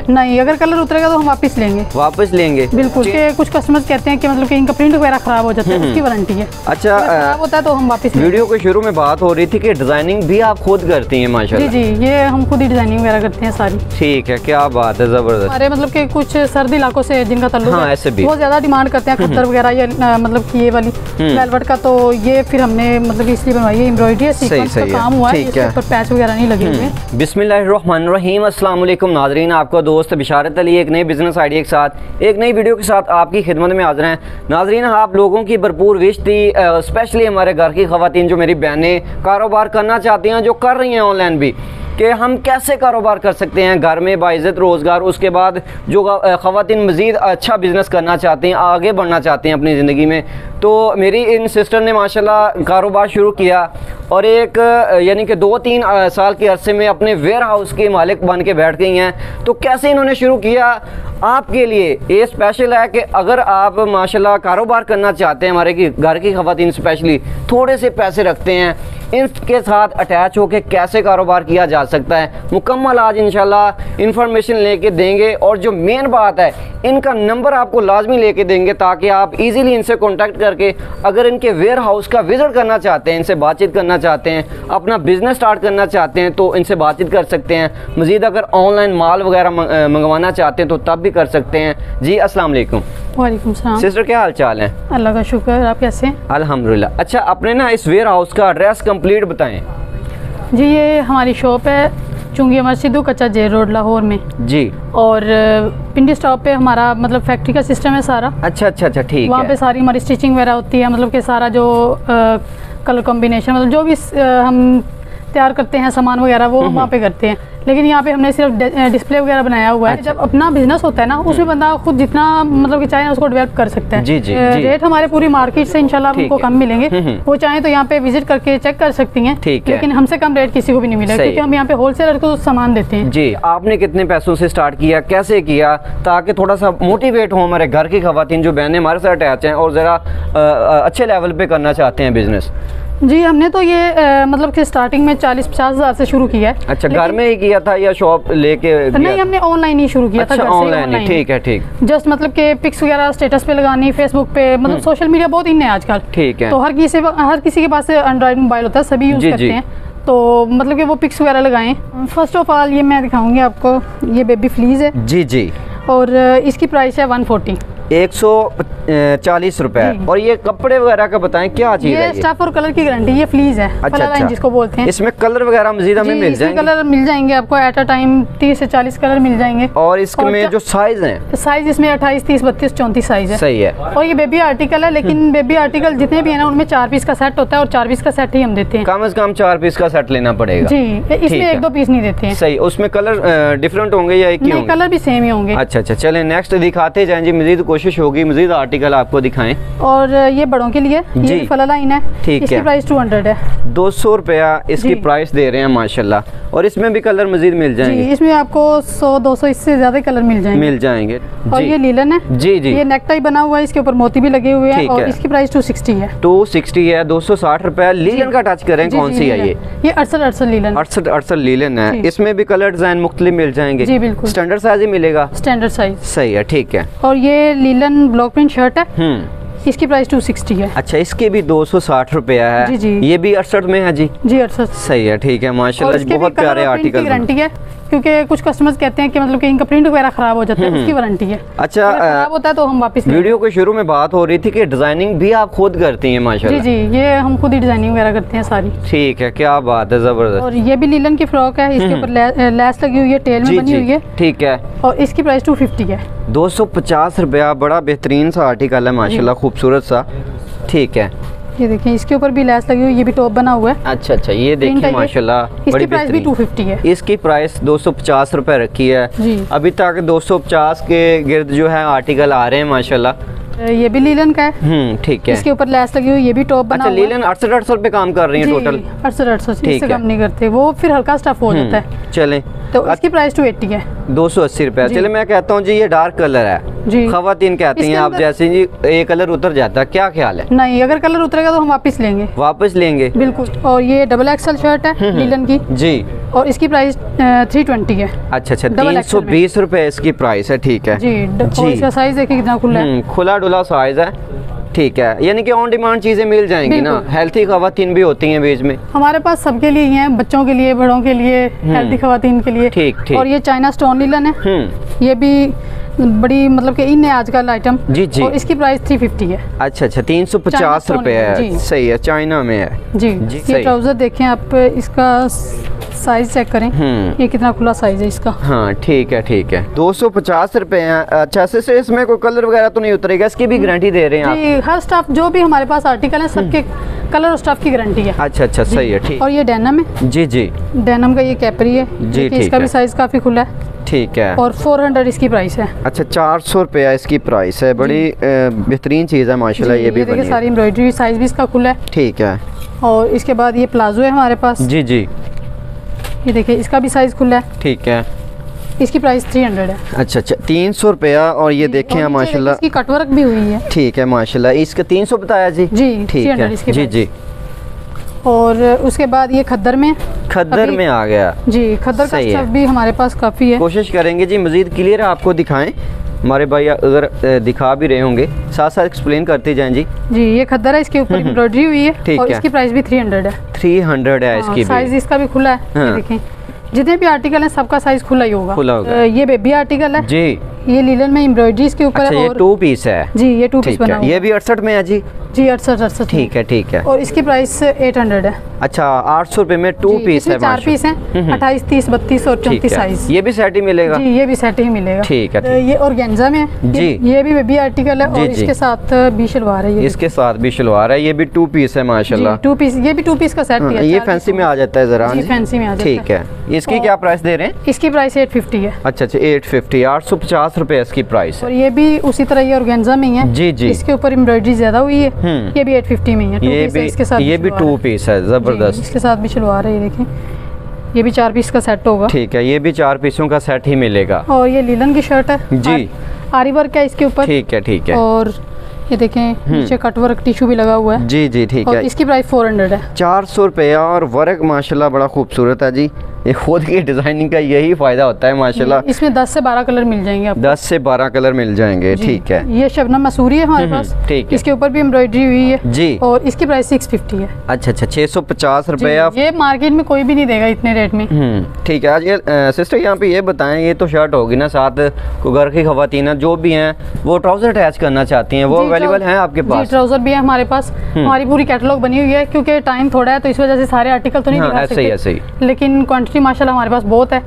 नहीं, अगर कलर उतरेगा तो हम वापस लेंगे। वापस लेंगे बिल्कुल। के कुछ कस्टमर्स कहते हैं कि मतलब कि इनका प्रिंट वगैरह खराब हो जाता है, उसकी वारंटी है। अच्छा, खराब होता है तो हम वापस। वीडियो के शुरू में बात हो रही थी कि डिजाइनिंग भी आप खुद करती हैं माशाल्लाह। जी जी, ये हम खुद ही डिजाइनिंग वगैरह करते हैं सारी। ठीक है, क्या बात है, जबरदस्त। हमारे मतलब कि कुछ सर्द इलाकों से जिनका ताल्लुक है, ऐसे भी बहुत ज्यादा डिमांड करते हैं खद्दर वगैरह, या मतलब कि ये वाली वेलवेट का, तो ये फिर हमने मतलब इसलिए बनवाई है। एम्ब्रॉयडरी सीक्वेंस का काम हुआ है, इसके ऊपर पैच वगैरह नहीं लगे हुए। बिस्मिल्लाहिर्रहमानिर्रहीम, अस्सलाम वालेकुम नाज़रीन, आपका दोस्त बिशारत अली एक नए बिजनेस आइडिया के साथ एक नई वीडियो के साथ आपकी खिदमत में हाजिर हैं। नाज़रीन, आप लोगों की भरपूर विश थी, स्पेशली हमारे घर की खवातीन जो मेरी बहनें कारोबार करना चाहती हैं, जो कर रही हैं ऑनलाइन भी, कि हम कैसे कारोबार कर सकते हैं घर में बाइज़्ज़त रोज़गार। उसके बाद जो ख़वातीन मज़ीद अच्छा बिज़नेस करना चाहते हैं, आगे बढ़ना चाहते हैं अपनी ज़िंदगी में, तो मेरी इन सिस्टर ने माशाल्लाह कारोबार शुरू किया और एक यानी कि 2-3 साल के अरसे में अपने वेयर हाउस के मालिक बन के बैठ गई हैं। तो कैसे इन्होंने शुरू किया, आपके लिए ये स्पेशल है कि अगर आप माशाल्लाह कारोबार करना चाहते हैं, हमारे घर की ख़वातीन स्पेशली थोड़े से पैसे रखते हैं, इनके साथ अटैच होकर कैसे कारोबार किया जा सकता है, मुकम्मल आज इंशाल्लाह इन्फॉर्मेशन लेके देंगे। और जो मेन बात है, इनका नंबर आपको लाजमी लेके देंगे ताकि आप इजीली इनसे कांटेक्ट करके अगर इनके वेयर हाउस का विज़िट करना चाहते हैं, इनसे बातचीत करना चाहते हैं, अपना बिज़नेस स्टार्ट करना चाहते हैं तो इनसे बातचीत कर सकते हैं। मज़ीद अगर ऑनलाइन माल वगैरह मंगवाना चाहते हैं तो तब भी कर सकते हैं। जी अस्सलाम वालेकुम। वालेकुम सलाम। सिस्टर, क्या हाल चाल है? अल्लाह का शुक्र, आप कैसे हैं? अल्हम्दुलिल्लाह। अच्छा, अपने ना इस वेयर हाउस का एड्रेस कंप्लीट बताएं। जी, ये हमारी शॉप है चुंगी अमर सिद्धू कच्चा जेल रोड लाहौर में जी, और पिंडी स्टॉप पे हमारा मतलब फैक्ट्री का सिस्टम है सारा। अच्छा, ठीक है। वहाँ पे सारी हमारी स्टिचिंग वगैरह होती है, मतलब कि सारा जो कलर कॉम्बिनेशन मतलब जो भी हम तैयार करते हैं सामान वगैरह वो वहाँ पे करते हैं। लेकिन यहाँ पे हमने सिर्फ डिस्प्ले वगैरह बनाया हुआ है। अच्छा। जब अपना बिजनेस होता है ना, उसमें बंदा खुद जितना मतलब कि चाहे ना उसको डेवलप कर सकता है। जी, रेट हमारे पूरी मार्केट से इंशाल्लाह उनको कम मिलेंगे। वो चाहे तो यहाँ पे विजिट करके चेक कर सकती हैं, लेकिन हमसे कम रेट किसी को भी नहीं मिलेगा क्योंकि हम यहाँ पे होलसेलर को सामान देते हैं। जी, आपने कितने पैसों से स्टार्ट किया, कैसे किया, ताकि थोड़ा सा मोटिवेट हो हमारे घर की खवातीन जो बहनें हमारे साथ अटैच हैं और ज़रा अच्छे लेवल पे करना चाहते हैं बिजनेस? जी, हमने तो ये मतलब कि स्टार्टिंग में 40-50 हज़ार से शुरू किया है। अच्छा, घर में ही किया था या शॉप लेके? नहीं, हमने ऑनलाइन ही शुरू किया था। अच्छा, ऑनलाइन। ठीक है, ठीक। जस्ट मतलब कि पिक्स वगैरह स्टेटस पे लगानी, फेसबुक पे, मतलब सोशल मीडिया बहुत इन है आजकल। ठीक है। तो हर किसी के पास एंड्रॉइड मोबाइल होता है, सभी यूज़ करते हैं, तो मतलब कि वो पिक्स वगैरह लगाएं। फर्स्ट ऑफ ऑल ये मैं दिखाऊंगी आपको, ये बेबी फ्लीज है। जी, और इसकी प्राइस है 140, 140 रुपए। और ये कपड़े वगैरह का बताएं, क्या चीज़ है? ये स्टफ और कलर की गारंटी, ये फ्लीज है। अच्छा, जिसको बोलते हैं। इसमें कलर वगैरह मजीद हमें मिल जाएंगे? कलर मिल जाएंगे आपको एट अ टाइम 30 से 40 कलर मिल जाएंगे। और इसमें जो साइज है, साइज इसमें 28, 30, 32, 34 साइज है। सही है। और ये बेबी आर्टिकल है, लेकिन बेबी आर्टिकल जितने भी है ना उनमें 4 पीस का सेट होता है और 4 पीस का सेट ही हम देते हैं। कम से कम 4 पीस का सेट लेना पड़ेगा जी, इसमें 1-2 पीस नहीं देते हैं। सही। उसमें कलर डिफरेंट होंगे या एक ही होंगे? कलर भी सेम ही होंगे। अच्छा, चलें नेक्स्ट दिखाते जाएं जी, मजीद कोशिश होगी मजीद आर्टिकल आपको दिखाएं। और ये बड़ों के लिए ये फला लाइन है। ठीक है। इसकी प्राइस 200 है। 200 रुपया इसकी प्राइस दे रहे हैं माशाल्लाह। और इसमें भी कलर मजीद मिल जाएंगे? जी, इसमें आपको 100-200 इससे ज्यादा कलर मिल जाएंगे। और ये लीलन है। जी, ये नेक टाई बना हुआ है, इसके ऊपर मोती भी लगे हुए हैं और इसकी प्राइस 260 है। 260 है, 260 रुपया। लीलन का टच करें, कौन सी है ये? 68 लीलन। 68 लीलन है। इसमें भी कलर डिजाइन मुख्तलिफ मिल जाएंगे? जी बिल्कुल। स्टैंडर्ड साइज ही मिलेगा? Standard size. सही है, ठीक है। और ये लीलन ब्लॉक प्रिंट शर्ट है, इसकी प्राइस 260 है। अच्छा, इसके भी 260 रुपया है। जी। ये भी 68 में है? जी 68। सही है, ठीक है माशाल्लाह, बहुत प्यारे आर्टिकल। गारंटी है क्योंकि कुछ कस्टमर्स कहते हैं कि मतलब कि इनका प्रिंट वगैरह खराब हो जाता है, उसकी वारंटी है। अच्छा, खराब होता है तो हम वापस। वीडियो के शुरू में बात हो रही थी कि डिजाइनिंग भी आप खुद करती हैं माशाल्लाह। जी, ये हम खुद ही डिजाइनिंग वगैरह करते हैं सारी। ठीक है, क्या बात है, जबरदस्त। और ये भी लीलन की फ्रॉक है, इसके ऊपर लैस लगी हुई है, टेल में बनी हुई है। ठीक है। और इसकी प्राइस 250 है। 250 रुपया। बड़ा बेहतरीन सा आर्टिकल है माशाल्लाह, खूबसूरत सा। ठीक है। ये देखिए, इसके ऊपर भी लैस लगी हुई, ये भी टॉप बना हुआ है। अच्छा, ये देखिए माशाल्लाह, इसकी प्राइस भी 250 है। इसकी प्राइस 250 रुपए रखी है जी। अभी तक 250 के गिर्द जो है आर्टिकल आ रहे हैं माशाल्लाह। ये भी लीलन का है। ठीक है। इसके ऊपर लैस लगी हुई, ये भी टॉप बना हुआ है। लीलन 68 पे काम कर रही है टोटल? 68 इससे कम नहीं करते, वो फिर हल्का स्टफ हो जाता है। चलें तो इसकी प्राइस 280 है। 280 रुपया। चलिए मैं कहता हूँ जी ये डार्क कलर है जी, खवातीन कहती हैं आप जैसे जी ये कलर उतर जाता है, क्या ख्याल है? नहीं, अगर कलर उतरेगा तो हम वापस लेंगे। वापस लेंगे बिल्कुल। और ये डबल एक्सल शर्ट है लीलन की जी, और इसकी प्राइस 320 है। अच्छा 320 रुपए इसकी प्राइस है, ठीक है जी। और इसका साइज देखिए कितना खुला है, खुला डुला साइज है, ठीक है। यानी कि ऑन डिमांड चीजें मिल जाएंगी ना, हेल्थी खवातीन भी होती हैं बीच में हमारे पास, सबके लिए हैं, बच्चों के लिए, बड़ों के लिए, हेल्थी खवातीन के लिए, ठीक। और ये चाइना स्टोन लीलन है, ये भी बड़ी मतलब कि इन है आजकल आइटम जी। और इसकी प्राइस 350 है। अच्छा 350 रुपए है, सही है, चाइना में है जी। ये ट्राउजर देखें आप, इसका साइज चेक करें, ये कितना खुला साइज है इसका। हाँ ठीक है 250 रुपए है। अच्छा से इसमें कोई कलर वगैरह तो नहीं उतरेगा, इसकी भी गारंटी दे रहे हैं आप? हर स्टाफ जो भी हमारे पास आर्टिकल है सबके कलर और स्टाफ की गारंटी है। अच्छा सही है, ठीक। और ये डेनिम है जी, डेनिम का ये कैपरी है जी, इसका भी साइज काफी खुला है, ठीक है। और 400 इसकी प्राइस है। अच्छा 400 रुपया इसकी प्राइस है, बड़ी बेहतरीन चीज़ है माशाल्लाह। ये भी देखिए सारी एम्ब्रॉयडरी, साइज भी इसका खुला है, ठीक है। और इसके बाद ये प्लाजो है हमारे पास जी, ये देखिए इसका भी साइज खुला है, ठीक है। इसकी प्राइस 300 है। अच्छा 300 रुपया। और ये देखें माशाल्लाह इसकी कटवर्क भी हुई है, ठीक है माशाल्लाह। इसका 300 बताया जी, ठीक है जी। और उसके बाद ये खद्दर में आ गया जी, खद्दर का स्टफ भी हमारे पास काफ़ी है। कोशिश करेंगे जी मजीद क्लियर आपको दिखाएं, हमारे भाई अगर दिखा भी रहे होंगे साथ साथ एक्सप्लेन करते जाएं जी। ये खद्दर है, इसके ऊपर एम्ब्रॉयडरी हुई है, और इसकी प्राइस भी 300 है। 300 है इसकी, साइज इसका भी खुला है, देखें जितने भी आर्टिकल हैं सबका साइज खुला ही होगा। ये बेबी आर्टिकल है जी, ये लीलन में एम्ब्रॉयडरी इसके ऊपर है, ये 2 पीस है जी, ये 2 पीस बना हुआ है। ये भी 68 में है जी, 68 ठीक है। और इसकी प्राइस 800 है। अच्छा 800 रुपए में 2 पीस है, 4 पीस हैं, 28, 30, 32 और 34 साइज। ये भी सेट ही मिलेगा जी, ये भी सेट ही मिलेगा, ठीक है। ये ऑर्गेन्जा में है जी, ये भी बेबी आर्टिकल है, और इसके साथ भी शलवार है, इसके साथ भी शलवार है। ये भी 2 पीस है माशाल्लाह, 2 पीस, ये भी 2 पीस का सेट है। ये फैंसी में आ जाता है जरा, फैंसी में आ जाता है, ठीक है। इसकी क्या प्राइस दे रहे हैं? इसकी प्राइस 850 है। अच्छा 850, 850 रुपए इसकी प्राइस। और ये भी उसी तरह ये ऑर्गेन्जा में है जी, इसके ऊपर एम्ब्रॉयडरी ज्यादा हुई है, ये भी 850 में है। ये भी 2 पीस है, जबरदस्त। इसके साथ भी शलवार है, ये देखें, ये भी 4 पीस का सेट होगा, ठीक है। ये भी 4 पीसों का सेट ही मिलेगा। और ये लीलन की शर्ट है जी, आरी वर्क है इसके ऊपर, ठीक है। और ये देखें नीचे कट वर्क टिश्यू भी लगा हुआ है जी, ठीक है। इसकी प्राइस 400 है। 400 रुपया, और वर्क माशाल्लाह बड़ा खूबसूरत है जी। ये खुद की डिजाइनिंग का यही फायदा होता है माशाल्लाह। इसमें 10 से 12 कलर मिल जाएंगे आपको, 10 से 12 कलर मिल जाएंगे, ठीक है। ये शबनम मसूरी है हमारे पास, ठीक है। इसके ऊपर भी एम्ब्रॉयडरी हुई है जी, और इसकी प्राइस 650 है। अच्छा 650 रुपया। ये मार्केट में कोई भी नहीं देगा इतने रेट में, ठीक है। आज ये सिस्टर यहाँ पे ये बताएं, ये तो शर्ट होगी ना, साथ घर की खवातीन जो भी हैं वो ट्राउजर अटैच करना चाहती हैं, वो अवेलेबल हैं आपके पास? ट्राउजर भी है हमारे पास, हमारी पूरी कैटलॉग बनी हुई है, क्योंकि टाइम थोड़ा है तो इस वजह से सारे आर्टिकल तो नहीं दिखा सकते, लेकिन क्वांटिटी माशाल्लाह हमारे पास बहुत है।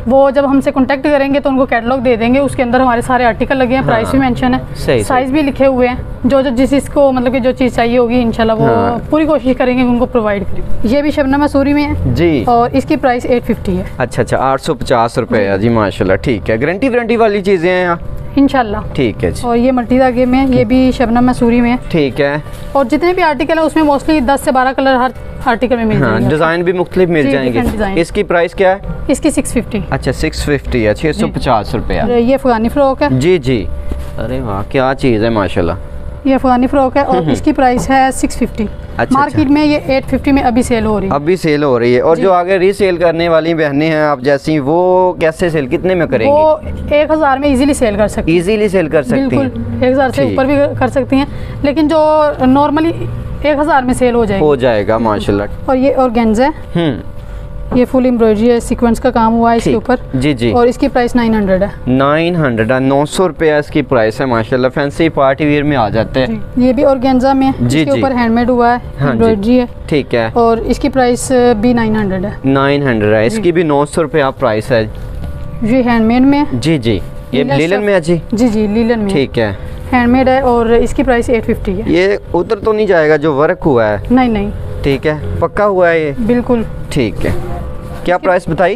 वो जब हमसे कांटेक्ट करेंगे तो उनको कैटलॉग दे देंगे, उसके अंदर हमारे सारे आर्टिकल लगे हैं, प्राइस भी मेंशन है, साइज भी लिखे हुए हैं, जो जिस इसको मतलब कि जो चीज़ चाहिए होगी इंशाल्लाह वो पूरी कोशिश करेंगे उनको प्रोवाइड करें। ये भी शबनम मसूरी में है जी, और इसकी प्राइस 850 है। अच्छा 850 रुपये जी माशाल्लाह, ठीक है। गारंटी वारंटी वाली चीज़ें हैं यहाँ इंशाल्लाह, ठीक है जी। और ये मल्टी धागे में, ये भी शबनम मसूरी में, ठीक है। और जितने भी आर्टिकल है उसमें मोस्टली 10 से 12 कलर हर आर्टिकल में मिल जाएंगे, डिजाइन भी मुख्तलिफ मिल जाएंगे। इसकी प्राइस क्या है? इसकी 650। अच्छा 650 है, 650 रुपया। ये अफगानी फ्रॉक है जी, अरे वाह क्या चीज़ है माशाल्लाह। ये अफगानी फ्रॉक है, और इसकी प्राइस है 650। मार्केट में ये 850 में अभी सेल हो रही है। और जो आगे रीसेल करने वाली बहनें हैं आप जैसी, वो कैसे सेल, कितने में करेंगी? वो 1000 में इजीली सेल कर सकती हैं, 1000 से ऊपर भी कर सकती हैं, लेकिन जो नॉर्मली 1000 में सेल हो जाएगा माशाल्लाह। और ये ऑर्गेन्जा है, ये फुल एम्ब्रॉयडरी है, सीक्वेंस का काम हुआ है इसके ऊपर जी, और इसकी प्राइस 900 है। 900 रुपया इसकी प्राइस है माशाल्लाह। फैंसी पार्टी वेयर में आ जाते हैं। ये भी ऑर्गेन्जा में, इसके ऊपर हैंडमेड हुआ है, एम्ब्रॉयडरी है, ठीक है। और इसकी प्राइस भी 900 है। 900 है, इसकी भी 900 रुपया प्राइस है। ये हैंडमेड में जी, ये लीलन में है जी, लीलन में, ठीक है, हैंडमेड है, और इसकी प्राइस 850 है। ये उधर तो नहीं जाएगा जो वर्क हुआ है? नहीं, ठीक है, पक्का हुआ है ये, बिल्कुल, ठीक है। क्या प्राइस बताई?